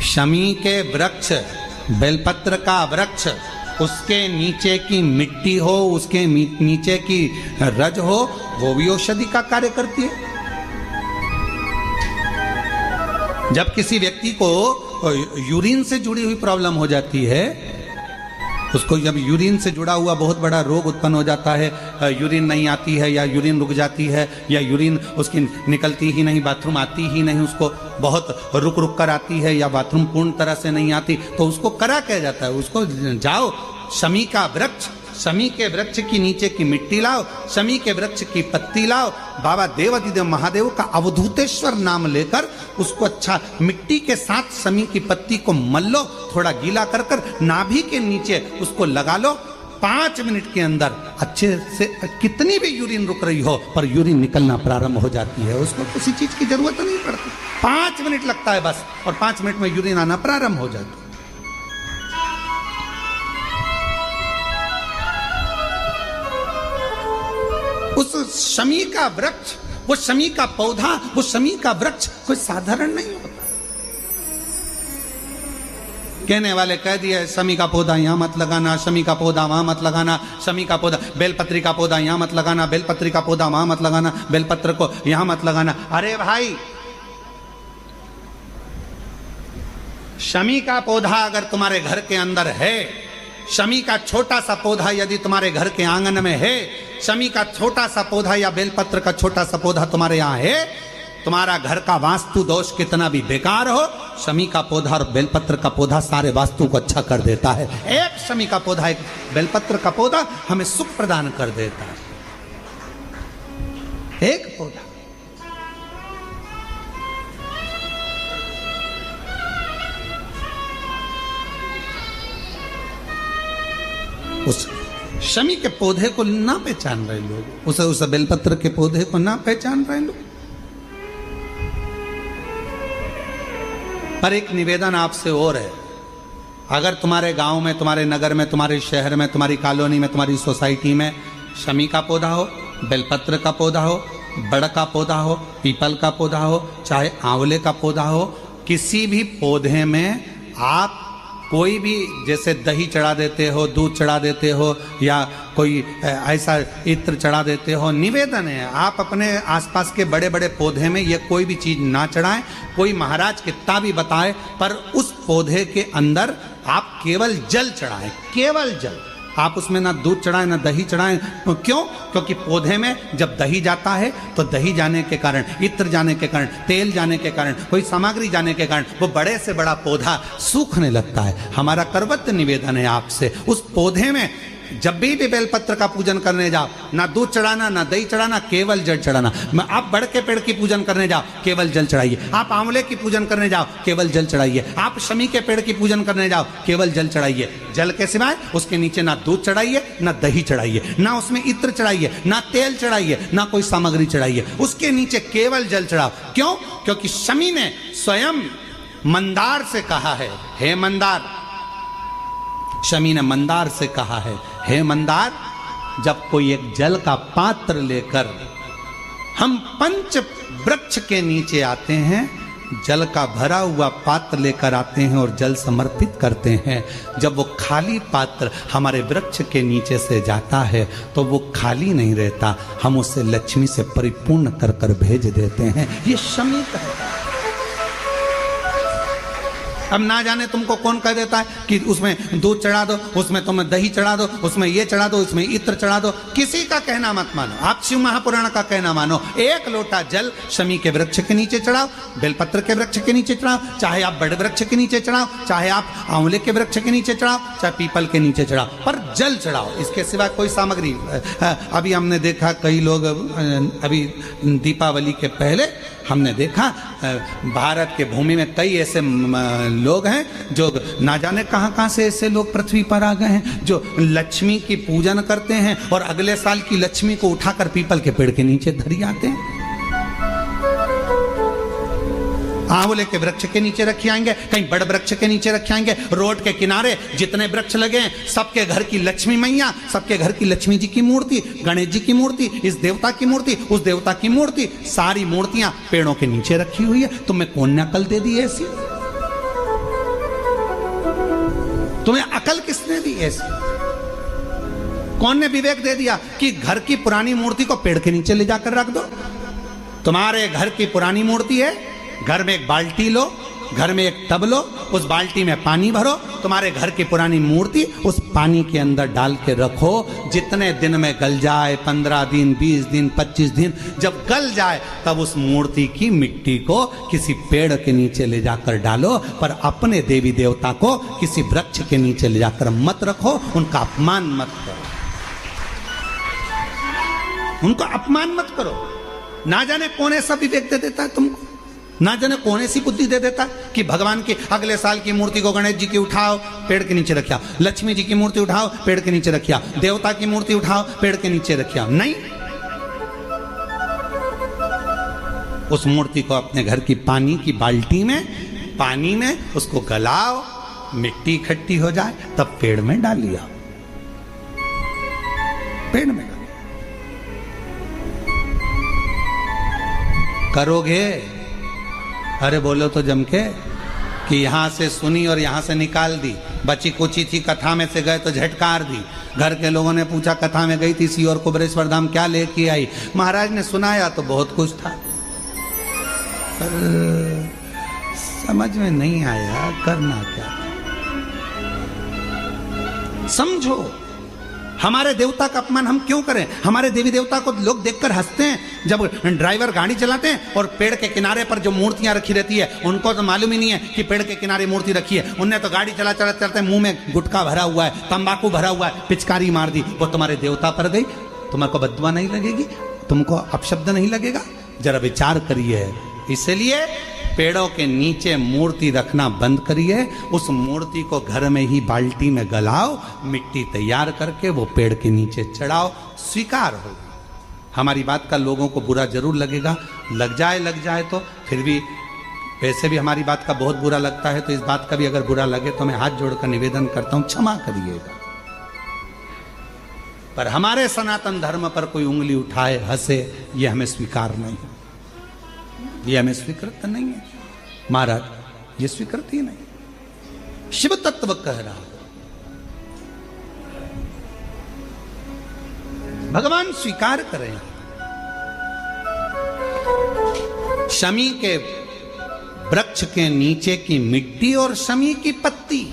शमी के वृक्ष, बेलपत्र का वृक्ष, उसके नीचे की मिट्टी हो, उसके नीचे की रज हो, वो भी औषधि का कार्य करती है। जब किसी व्यक्ति को यूरिन से जुड़ी हुई प्रॉब्लम हो जाती है, उसको जब यूरिन से जुड़ा हुआ बहुत बड़ा रोग उत्पन्न हो जाता है, यूरिन नहीं आती है या यूरिन रुक जाती है या यूरिन उसकी निकलती ही नहीं, बाथरूम आती ही नहीं, उसको बहुत रुक रुक कर आती है या बाथरूम पूर्ण तरह से नहीं आती, तो उसको करा क्या जाता है? उसको जाओ शमी का वृक्ष, शमी के वृक्ष की नीचे की मिट्टी लाओ, शमी के वृक्ष की पत्ती लाओ, बाबा देवाधिदेव महादेव का अवधूतेश्वर नाम लेकर उसको अच्छा मिट्टी के साथ शमी की पत्ती को मल लो, थोड़ा गीला कर कर नाभि के नीचे उसको लगा लो। 5 मिनट के अंदर अच्छे से कितनी भी यूरिन रुक रही हो पर यूरिन निकलना प्रारंभ हो जाती है, उसको किसी चीज की जरूरत नहीं पड़ती। 5 मिनट लगता है बस, और 5 मिनट में यूरिन आना प्रारंभ हो जाती है। उस शमी का वृक्ष, वो शमी का पौधा, वो शमी का वृक्ष कोई साधारण नहीं होता। कहने वाले कह दिए शमी का पौधा यहां मत लगाना, शमी का पौधा वहां मत लगाना, शमी का पौधा, बेलपत्री का पौधा यहां मत लगाना, बेलपत्री का पौधा वहां मत लगाना, बेलपत्र को यहां मत लगाना। अरे भाई, शमी का पौधा अगर तुम्हारे घर के अंदर है, शमी का छोटा सा पौधा यदि तुम्हारे घर के आंगन में है, शमी का छोटा सा पौधा या बेलपत्र का छोटा सा पौधा तुम्हारे यहाँ है, तुम्हारा घर का वास्तु दोष कितना भी बेकार हो, शमी का पौधा और बेलपत्र का पौधा सारे वास्तु को अच्छा कर देता है। एक शमी का पौधा, एक बेलपत्र का पौधा हमें सुख प्रदान कर देता है। एक पौधा। उस शमी के पौधे को ना पहचान रहे लोग, उस बेलपत्र के पौधे को ना पहचान रहे लोग। पर एक निवेदन आपसे और है, अगर तुम्हारे गांव में, तुम्हारे नगर में, तुम्हारे शहर में, तुम्हारी कॉलोनी में, तुम्हारी सोसाइटी में शमी का पौधा हो, बेलपत्र का पौधा हो, बड़ का पौधा हो, पीपल का पौधा हो, चाहे आंवले का पौधा हो, किसी भी पौधे में आप कोई भी, जैसे दही चढ़ा देते हो, दूध चढ़ा देते हो या कोई ऐसा इत्र चढ़ा देते हो, निवेदन है आप अपने आसपास के बड़े बड़े पौधे में ये कोई भी चीज ना चढ़ाएं। कोई महाराज कितना भी बताए, पर उस पौधे के अंदर आप केवल जल चढ़ाएं, केवल जल। आप उसमें ना दूध चढ़ाएं ना दही चढ़ाएं। क्यों? क्योंकि पौधे में जब दही जाता है तो दही जाने के कारण, इत्र जाने के कारण, तेल जाने के कारण, कोई सामग्री जाने के कारण वो बड़े से बड़ा पौधा सूखने लगता है। हमारा करवत्त निवेदन है आपसे, उस पौधे में जब भी बेलपत्र का पूजन करने जाओ, ना दूध चढ़ाना ना दही चढ़ाना, केवल जल चढ़ाना। आप बड़ के पेड़ की पूजन करने जाओ, केवल जल चढ़ाइए। आप आंवले की पूजन करने जाओ, केवल जल चढ़ाइए। आप शमी के पेड़ की पूजन करने जाओ, केवल जल चढ़ाइए। जल के सिवाय उसके नीचे ना दूध चढ़ाइए ना दही चढ़ाइए, ना उसमें इत्र चढ़ाइए, ना तेल चढ़ाइए, ना कोई सामग्री चढ़ाइए। उसके नीचे केवल जल चढ़ाओ। क्यों? क्योंकि शमी ने स्वयं मंदार से कहा है, हे मंदार, शमी ने मंदार से कहा है, हे मंदार, जब कोई एक जल का पात्र लेकर हम पंच वृक्ष के नीचे आते हैं, जल का भरा हुआ पात्र लेकर आते हैं और जल समर्पित करते हैं, जब वो खाली पात्र हमारे वृक्ष के नीचे से जाता है तो वो खाली नहीं रहता, हम उसे लक्ष्मी से परिपूर्ण कर कर भेज देते हैं। ये शमी कहता है। अब ना जाने तुमको कौन कह देता है कि उसमें दूध चढ़ा दो, उसमें तुम्हें दही चढ़ा दो, उसमें ये चढ़ा दो, उसमें इत्र चढ़ा दो। किसी का कहना मत मानो, आप शिव महापुराण का कहना मानो। एक लोटा जल शमी के वृक्ष के नीचे चढ़ाओ, बेलपत्र के वृक्ष के नीचे चढ़ाओ, चाहे आप बड़े वृक्ष के नीचे चढ़ाओ, चाहे आप आंवले के वृक्ष के नीचे चढ़ाओ, चाहे पीपल के नीचे चढ़ाओ, पर जल चढ़ाओ। इसके सिवा कोई सामग्री। अभी हमने देखा कई लोग, अभी दीपावली के पहले हमने देखा भारत के भूमि में कई ऐसे लोग हैं जो ना जाने कहां कहां से ऐसे लोग पृथ्वी पर आ गए हैं, जो लक्ष्मी की पूजन करते हैं और अगले साल की लक्ष्मी को उठाकर पीपल के पेड़ के नीचे धरी आते हैं। आंवले के वृक्ष के नीचे रखे आएंगे, कहीं बड़ वृक्ष के नीचे रखे आएंगे। रोड के किनारे जितने वृक्ष लगे हैं, सबके घर की लक्ष्मी मैया, सबके घर की लक्ष्मी जी की मूर्ति, गणेश जी की मूर्ति, इस देवता की मूर्ति, उस देवता की मूर्ति, सारी मूर्तियां पेड़ों के नीचे रखी हुई है। तुम्हें कौन नकल दे दी ऐसी? तुम्हें अकल किसने दी ऐसी? कौन ने विवेक दे दिया कि घर की पुरानी मूर्ति को पेड़ के नीचे ले जाकर रख दो? तुम्हारे घर की पुरानी मूर्ति है, घर में एक बाल्टी लो, घर में एक टब लो, उस बाल्टी में पानी भरो, तुम्हारे घर की पुरानी मूर्ति उस पानी के अंदर डाल के रखो। जितने दिन में गल जाए, 15 दिन, 20 दिन, 25 दिन, जब गल जाए तब उस मूर्ति की मिट्टी को किसी पेड़ के नीचे ले जाकर डालो, पर अपने देवी देवता को किसी वृक्ष के नीचे ले जाकर मत रखो, उनका अपमान मत करो, उनको अपमान मत करो। ना जाने कौन ऐसा विवेक दे देता है तुमको, ना जाने कौन ऐसी बुद्धि दे देता है कि भगवान की अगले साल की मूर्ति को गणेश जी की उठाओ, पेड़ के नीचे रखिया, लक्ष्मी जी की मूर्ति उठाओ, पेड़ के नीचे रखिया, देवता की मूर्ति उठाओ, पेड़ के नीचे रखिया। नहीं, उस मूर्ति को अपने घर की पानी की बाल्टी में, पानी में उसको गलाओ, मिट्टी इकट्ठी हो जाए, तब पेड़ में डालिया, पेड़ में करोगे। अरे बोलो तो जम के कि यहां से सुनी और यहां से निकाल दी, बची कुची थी, कथा में से गए तो झटकार दी। घर के लोगों ने पूछा कथा में गई थी सी और कुबरेश्वर धाम क्या लेके आई? महाराज ने सुनाया तो बहुत कुछ था, पर समझ में नहीं आया करना क्या। समझो, हमारे देवता का अपमान हम क्यों करें? हमारे देवी देवता को लोग देखकर हंसते हैं। जब ड्राइवर गाड़ी चलाते हैं और पेड़ के किनारे पर जो मूर्तियां रखी रहती है, उनको तो मालूम ही नहीं है कि पेड़ के किनारे मूर्ति रखी है। उनने तो गाड़ी चलाते मुंह में गुटखा भरा हुआ है, तंबाकू भरा हुआ है, पिचकारी मार दी, वो तुम्हारे देवता पर गई। तुम्हारे को बददुआ नहीं लगेगी? तुमको अपशब्द नहीं लगेगा? जरा विचार करिए। इसलिए पेड़ों के नीचे मूर्ति रखना बंद करिए, उस मूर्ति को घर में ही बाल्टी में गलाओ, मिट्टी तैयार करके वो पेड़ के नीचे चढ़ाओ, स्वीकार होगा। हमारी बात का लोगों को बुरा जरूर लगेगा, लग जाए तो फिर भी, वैसे भी हमारी बात का बहुत बुरा लगता है, तो इस बात का भी अगर बुरा लगे तो मैं हाथ जोड़कर निवेदन करता हूं, क्षमा करिएगा। पर हमारे सनातन धर्म पर कोई उंगली उठाए, हंसे, ये हमें स्वीकार नहीं, ये हमें स्वीकृत नहीं है महाराज, ये स्वीकृत ही नहीं। शिव तत्व कह रहा, भगवान स्वीकार करें। शमी के वृक्ष के नीचे की मिट्टी और शमी की पत्ती,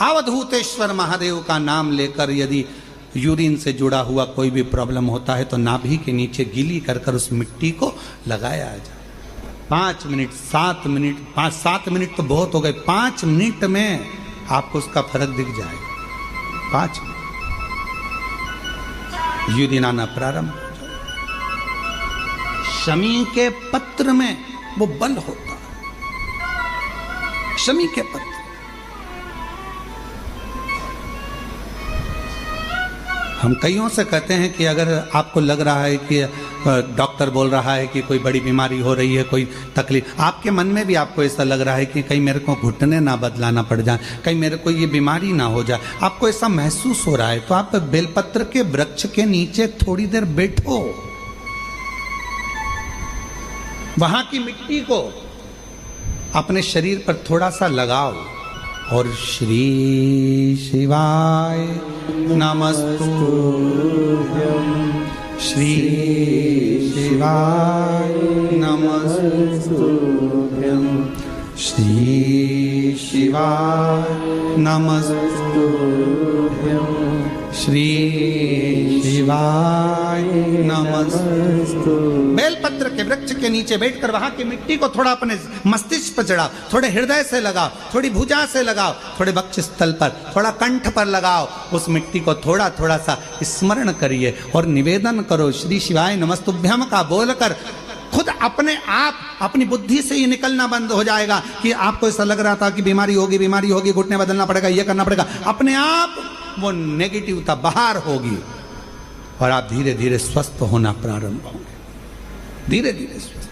अवधूतेश्वर महादेव का नाम लेकर यदि यूरिन से जुड़ा हुआ कोई भी प्रॉब्लम होता है तो नाभि के नीचे गीली कर कर उस मिट्टी को लगाया जाए। 5 मिनट, 7 मिनट, 5-7 मिनट तो बहुत हो गए, 5 मिनट में आपको उसका फर्क दिख जाएगा। 5 मिनट यूरिन आना प्रारंभ हो जाए। शमी के पत्र में वो बल होता है, शमी के पत्र। हम कईयों से कहते हैं कि अगर आपको लग रहा है कि डॉक्टर बोल रहा है कि कोई बड़ी बीमारी हो रही है, कोई तकलीफ, आपके मन में भी आपको ऐसा लग रहा है कि कहीं मेरे को घुटने ना बदलाना पड़ जाए, कहीं मेरे को ये बीमारी ना हो जाए, आपको ऐसा महसूस हो रहा है, तो आप बेलपत्र के वृक्ष के नीचे थोड़ी देर बैठो, वहां की मिट्टी को अपने शरीर पर थोड़ा सा लगाओ और श्री शिवाय नमस्तुभ्यं, श्री शिवाय नमस्तुभ्यं, श्री शिवाय नमस्तुभ्यं, श्री शिवाय नमस्तुभ्यं। बेलपत्र के वृक्ष के नीचे बैठकर वहां की मिट्टी को थोड़ा अपने मस्तिष्क पर चढ़ाओ, थोड़े हृदय से लगाओ, थोड़ी भुजा से लगाओ, थोड़े वक्ष स्थल पर, थोड़ा कंठ पर लगाओ, उस मिट्टी को थोड़ा थोड़ा सा स्मरण करिए और निवेदन करो श्री शिवाय नमस्तुभ्यम का बोलकर। खुद अपने आप अपनी बुद्धि से ये निकलना बंद हो जाएगा कि आपको ऐसा लग रहा था कि बीमारी होगी, घुटने बदलना पड़ेगा, ये करना पड़ेगा, अपने आप वो नेगेटिवता बाहर होगी और आप धीरे धीरे स्वस्थ होना प्रारंभ होंगे, धीरे धीरे स्वस्थ।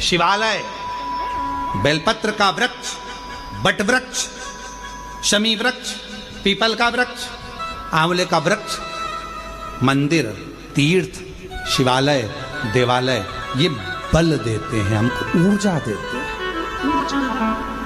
शिवालय, बेलपत्र का वृक्ष, बट वृक्ष, शमी वृक्ष, पीपल का वृक्ष, आंवले का वृक्ष, मंदिर, तीर्थ, शिवालय, देवालय, ये बल देते हैं, हमको ऊर्जा देते हैं। दूर चला गया।